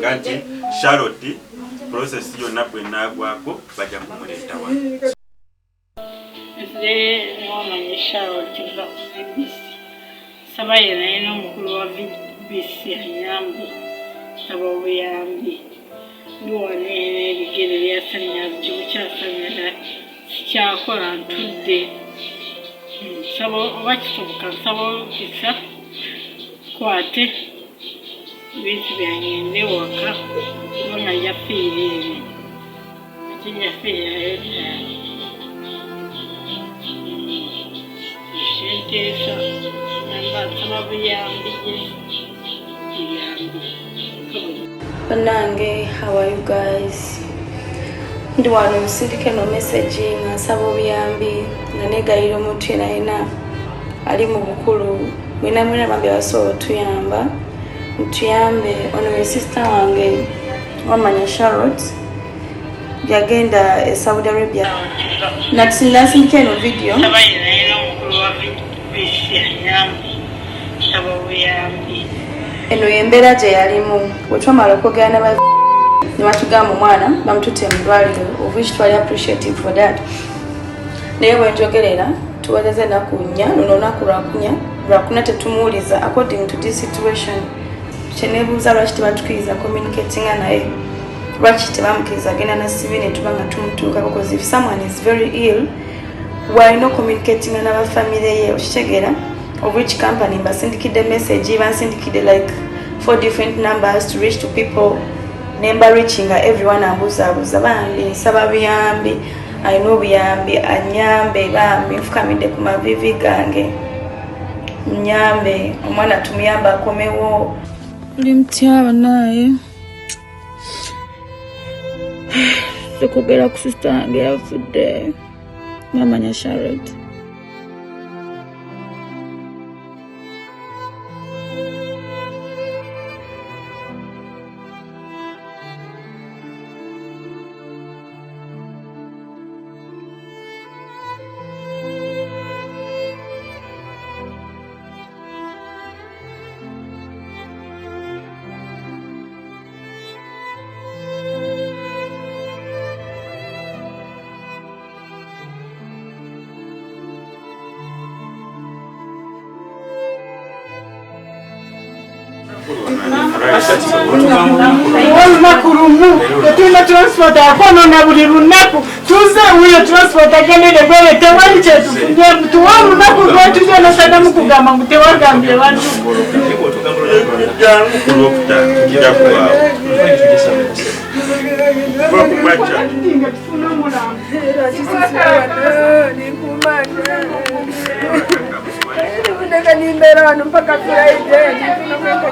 kubagamba nti Charlotte process yonna bwe nagwako bajja kumuleeta wa. Wamanya Charlotte nga ku BBC. Saba yena yena omukulu wa BBC anyambi saba obuyambi. Ndiwane ebigere byasamya bikibu kyasamya kikyakola ntudde. Saba oba kisoboka saba olukisa kwate bintu byangende waka kubanga yafiira ebyo. Ekinyafiira ebyo. Shentesa namba sababu yambi. Banange, how are you guys? Ndi wano musindike no message nga sabo byambi nga negayiro mutu ina ali mu bukulu mwina bambe baso tuyamba mutuyambe ono sister wange wamanya Charlotte yagenda e Saudi Arabia na tsindike no video eno yembera je yalimu wetwamala okugana ba ne batugamba mwana bamutute mu dwaliro of which twali appreciative for that. Naye bwenjogerera tuweleze nakunya nono nakulwakunya lwakuna tetumuuliza according to this situation chenebuuza lwaki tebatukiriza communicating naye lwaki tebamukiriza agenda na sibine tubanga tumutuuka because if someone is very ill why no communicating n'aba family ye okitegera of which company basindikide message basindikide like 4 different numbers to reach to people number reaching everyone ambuzabuza bambi saba biyambi I know biyambi anyambe bambi mfukamide ku mavivi gange nyambe omwana tumuyamba akomewo limtyaba naye sekugera ku sister yange yafudde mamanya Charlotte. Makurumu, tuna transport akono na buli lunaku tuze uyo transport agenere bwele tewali chetu tuwamu naku rwatuje na sadamu kugamba mutewagambye bantu Nimbera mpaka Friday tunamweka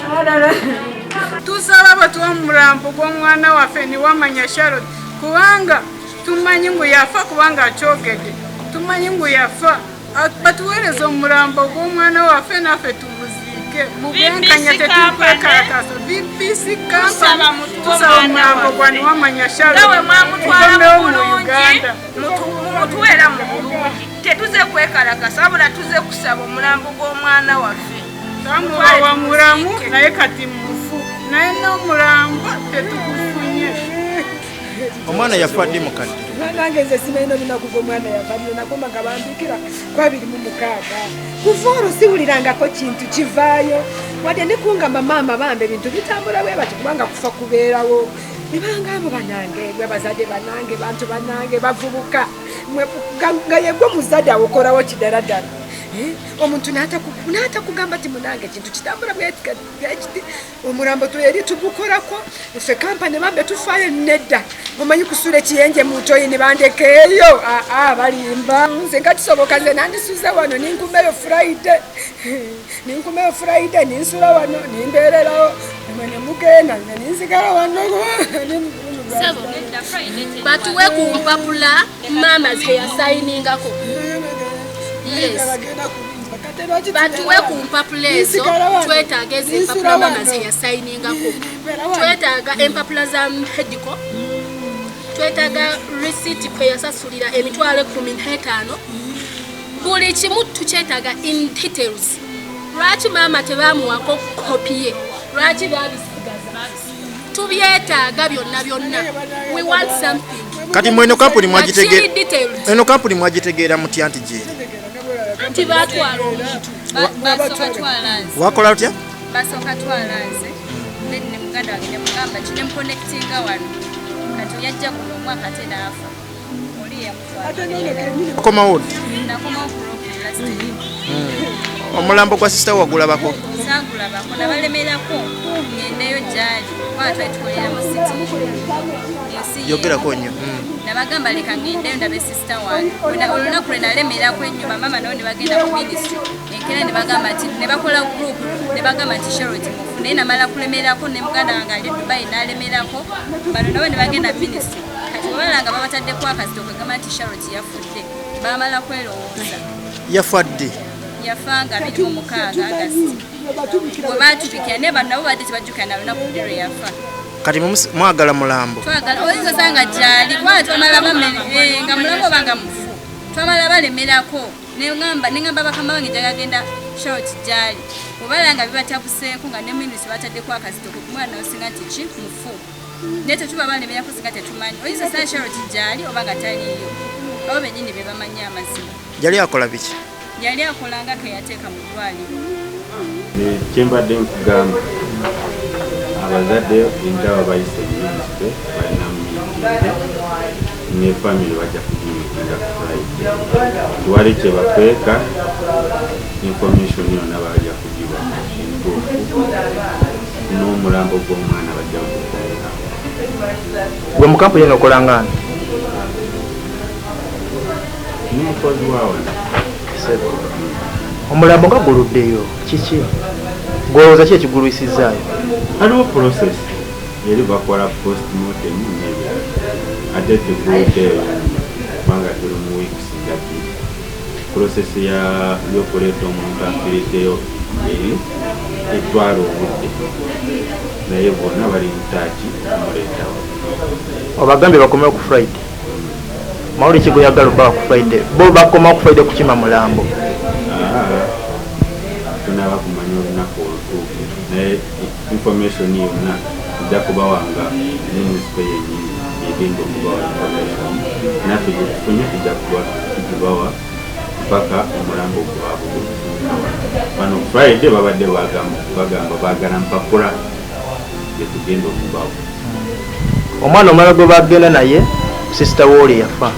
mwana wangu tusaba batu omurambo gw'omwana waffe ni wamanya Charlotte kubanga tumanyi ngu yafa kubanga akyogedde tumanyi ngu yafa batuweereza omurambo gw'omwana waffe naffe tumuziike mubwenkanya tetukwekalakasa BBC Kampuni tusaba omurambo gwa ni wamanya Charlotte tukomewo mu Uganda mutuwera mu bulungi tetuze kwekalakasa abula tuze kusaba omulambo gw'omwana waffe wa mulamu naye kati mufu naye n'omulambo tetukufunye omwana yafadde mukadde nange nze simanyi olunaku gw'omwana yafadde nakoma nga bambikira ku 26 kuva olwo siwulirangako kintu kivaayo wadde ne kungamba maama bambe ebintu bitambula bwe bati kubanga kufa kubeerawo nibanga abo banange gwe abazadde banange bantu banange bavubuka nga yegwe muzadde awokolawo kidaradala omuntu n'ata kugamba ti munange ekintu kitambula bwekiti omulambo tuyeri tugukolako ffe kampani bambe tufaayo nedda omanyi kusula ekiyenje mu ntoyi ne bandekeeyo balimba nze nga kisoboka nze nandisuze wano ninkumeyo Friday ninsula wano nimbeererawo ne mugenda ninsigala wano batuwe ku mpapula mama ze yasayiningako. Yes. Batuwe ku mpapula ezo twetaaga empapula mama ze yasayiningako. Twetaaga empapula za medical. Twetaaga receipt kwe yasasulira emitwalo 15. buli kimu tukyetaaga in details. Lwaki maama tebamuwako kopi ye? Lwaki babisigaza? Tubyetaaga byonna. We want something. Kati mweno kampuni mwagitegeera. Eno kampuni mwagitegeera mutya anti je? Anti batwala omuntu. Wakola utya? Basooka twalanze. Ne muganda wange ne mugamba kine mconnectinga wano. Kati yajja kuno omwaka te naafa. Oli yamutwala. Koma wodi. Nakoma ku last year. Omulambo kwa sister wagulabako. Sagulabako nabalemerako ngendeyo gyali. Kwatwa tukolera mu city. Yogerako nnyo. Nabagamba leka ngendeyo ndabe sister wange. Olunaku lwe nalemerako ennyuma mama nabo ne bagenda ku ministry. Enkera ne bagamba nti ne bakola group ne bagamba nti Charlotte mufu naye namala kulemerako ne muganda wange ali Dubai nalemerako bano nabo ne bagenda ministry. Kati balanga babataddeko akasito kagamba nti Charlotte yafudde. Bamala kwelowooza. Yafadde. Yafanga 26 August. Bwe batupikira ne bano nabo badde tebajjukira na lunaku lwe yafa. Kati mwagala mulambo. Twagala oyinza sanga gyali kwati twamala bamene nga mulambo banga mufu. Twamala balemerako nengamba bakama bange jagagenda Charlotte gyali. Obalanga bibatabuseeko nga ne ministry bataddeko akazito ku mwana osinga nti ki mufu. Nete tuba balemerako singa tetumanyi. Oyinza sanga Charlotte gyali obanga taliyo. Abo bennyini be bamanyi amazima. Yali akola biki? Yali akolanga keyateeka mu ddwaliro. Kyembadde nkugamba abazadde entaba bayise ministre balina ne family bajja kugimukinga ku Friday. Tuwali kye bakweka information yonna bajja kugiwa entuufu n'omulambo gw'omwana bajja kukolera. Gwe mu kampuni eno okolanga ani? Ni mukozi waawo. Omulambo nga guluddeyo kiki? Gwolowooza ki ekigulwisizaayo? Haliwo process eri bakola postmortem n'ebirala ate teguluddeyo kubanga tuli mu weeks ngati process y'okuleeta omuntu afiiriddeyo eri etwala obudde naye bonna bali mutaaki kumuleetawo. Obagambye bakomewo ku Friday. Mawuli ki goyagala obbaa ku Friday? Bo bakomawo ku Friday kukima mulambo. Tunaba kumanya olunaku olutuufu naye information yonna ejja kubawanga minisitule yennyini egenda okubawa information naffe gye tufunye tujja kugibawa paka omulambo gwabwe bano Friday babadde bagamba baagala mpapula gye tugenda okubawa. Omwana omulala gwe bagenda naye sister wooli yafa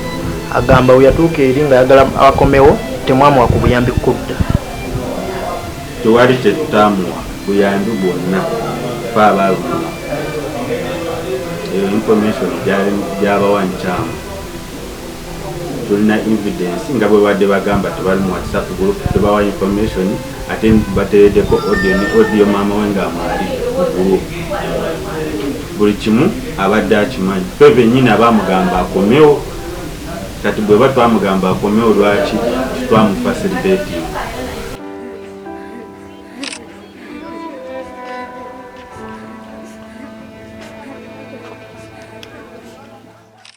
agamba we yatuuka eri nga yagala akomewo temwamuwa ku buyambi kudda. Tewali kye tutamuwa buyambi bwonna fa abaaluluma. Eyo information gyabawa nkyamu. Tulina evidence nga bwe badde bagamba tebali mu WhatsApp group tebawa information ate bateereddeko audio maama we ng'amwali mu group. Buli kimu abadde akimanyi. Ffe bennyini abaamugamba akomewo kati bwe batwamugamba akomewo lwaki titwamufacilitating